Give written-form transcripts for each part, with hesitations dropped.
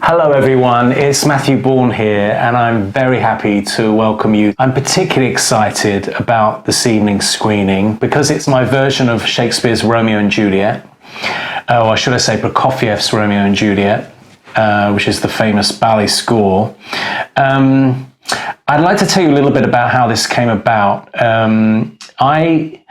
Hello everyone, it's Matthew Bourne here and I'm very happy to welcome you. I'm particularly excited about this evening's screening because it's my version of Shakespeare's Romeo and Juliet, or should I say Prokofiev's Romeo and Juliet, which is the famous ballet score. I'd like to tell you a little bit about how this came about. I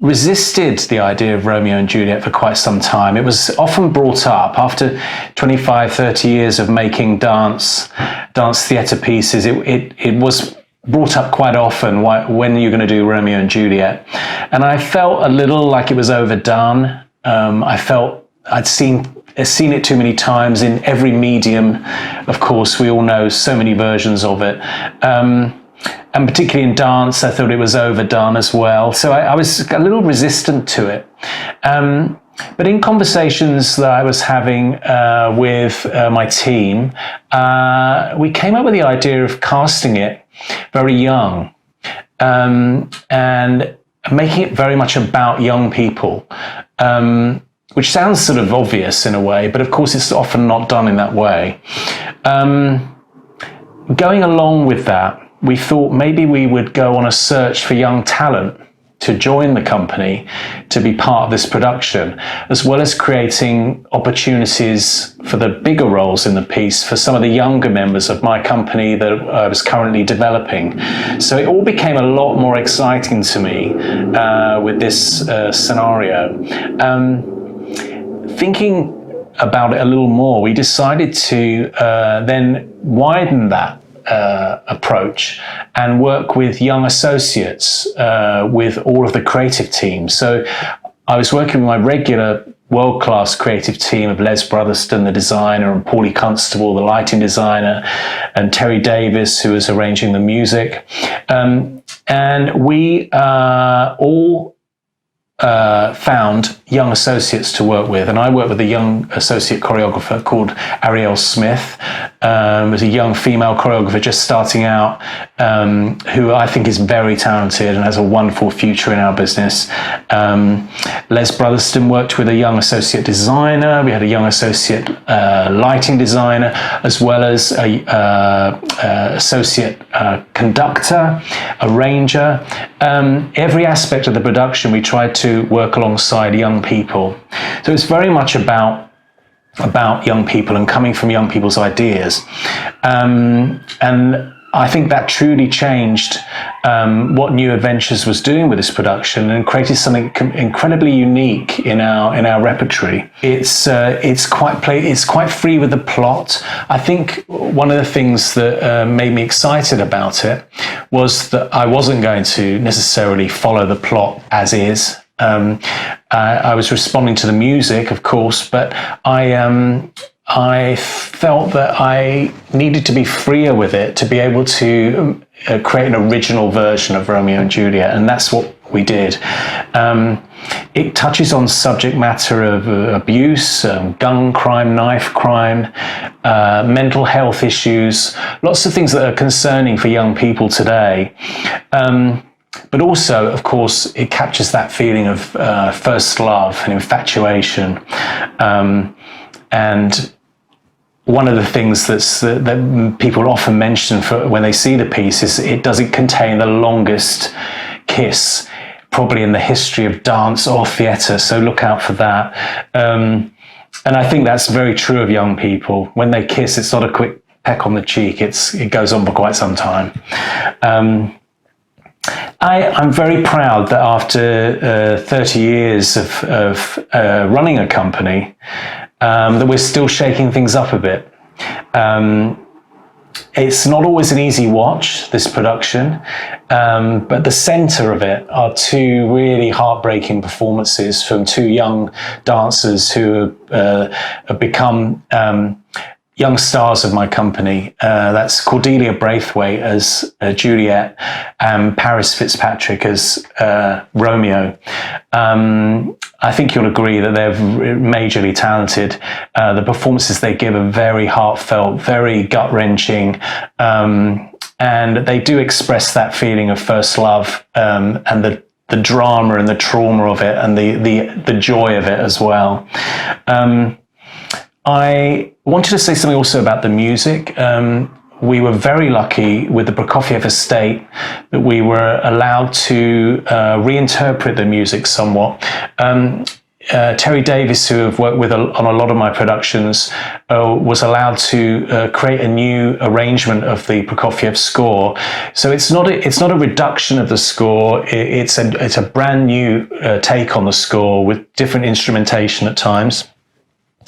resisted the idea of Romeo and Juliet for quite some time. It was often brought up after 25, 30 years of making dance theatre pieces. It was brought up quite often, when you're going to do Romeo and Juliet. And I felt a little like it was overdone. I felt I'd seen it too many times in every medium. Of course, we all know so many versions of it. And particularly in dance, I thought it was overdone as well. So I was a little resistant to it. But in conversations that I was having with my team, we came up with the idea of casting it very young and making it very much about young people, which sounds sort of obvious in a way, but of course it's often not done in that way. Going along with that, we thought maybe we would go on a search for young talent to join the company, to be part of this production, as well as creating opportunities for the bigger roles in the piece for some of the younger members of my company that I was currently developing. So it all became a lot more exciting to me with this scenario. Thinking about it a little more, we decided to then widen that approach and work with young associates with all of the creative teams. So I was working with my regular world-class creative team of Les Brotherston, the designer, and Paulie Constable, the lighting designer, and Terry Davis, who was arranging the music. And we all found young associates to work with, and I worked with a young associate choreographer called Ariel Smith, who's a young female choreographer just starting out, who I think is very talented and has a wonderful future in our business. Les Brotherston worked with a young associate designer. We had a young associate lighting designer, as well as a associate conductor, arranger. Every aspect of the production we tried to work alongside young people. So it's very much about young people and coming from young people's ideas. And I think that truly changed what New Adventures was doing with this production and created something incredibly unique in our repertory. It's quite free with the plot. I think one of the things that made me excited about it was that I wasn't going to necessarily follow the plot as is. I was responding to the music, of course, but I felt that I needed to be freer with it to be able to create an original version of Romeo and Juliet, and that's what we did. It touches on subject matter of abuse, gun crime, knife crime, mental health issues, lots of things that are concerning for young people today. But also, of course, it captures that feeling of first love and infatuation. And one of the things that people often mention when they see the piece is it doesn't contain the longest kiss probably in the history of dance or theatre, so look out for that. And I think that's very true of young people. When they kiss, it's not a quick peck on the cheek, it goes on for quite some time. I'm very proud that after 30 years of running a company, that we're still shaking things up a bit. It's not always an easy watch, this production, but the centre of it are two really heartbreaking performances from two young dancers who have become young stars of my company. That's Cordelia Braithwaite as Juliet and Paris Fitzpatrick as Romeo. I think you'll agree that they're majorly talented. The performances they give are very heartfelt, very gut-wrenching, and they do express that feeling of first love and the drama and the trauma of it and the joy of it as well. I wanted to say something also about the music. We were very lucky with the Prokofiev estate that we were allowed to reinterpret the music somewhat. Terry Davis, who I've worked with on a lot of my productions, was allowed to create a new arrangement of the Prokofiev score. So it's not a reduction of the score. It's a brand new take on the score with different instrumentation at times.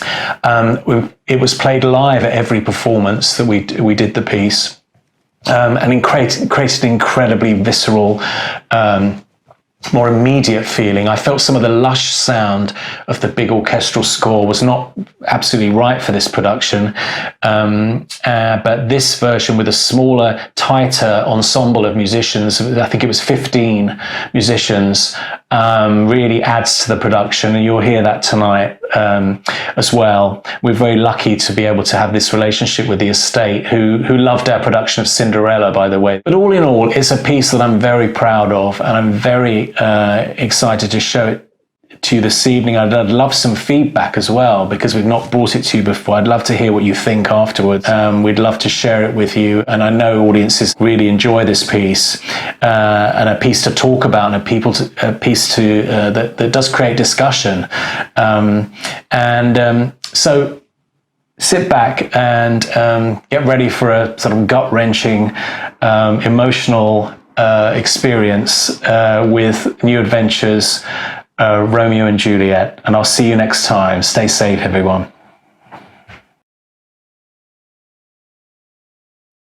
It was played live at every performance that we did the piece, and it created an incredibly visceral, more immediate feeling. I felt some of the lush sound of the big orchestral score was not absolutely right for this production, but this version with a smaller, tighter ensemble of musicians, I think it was 15 musicians, really adds to the production, and you'll hear that tonight as well. We're very lucky to be able to have this relationship with the estate, who loved our production of Cinderella, by the way. But all in all, it's a piece that I'm very proud of, and I'm very excited to show it to you this evening. I'd love some feedback as well, because we've not brought it to you before. I'd love to hear what you think afterwards. We'd love to share it with you, and I know audiences really enjoy this piece, and a piece to talk about, and a piece that does create discussion. So sit back and get ready for a sort of gut-wrenching, emotional experience with New Adventures, Romeo and Juliet. And I'll see you next time. Stay safe, everyone.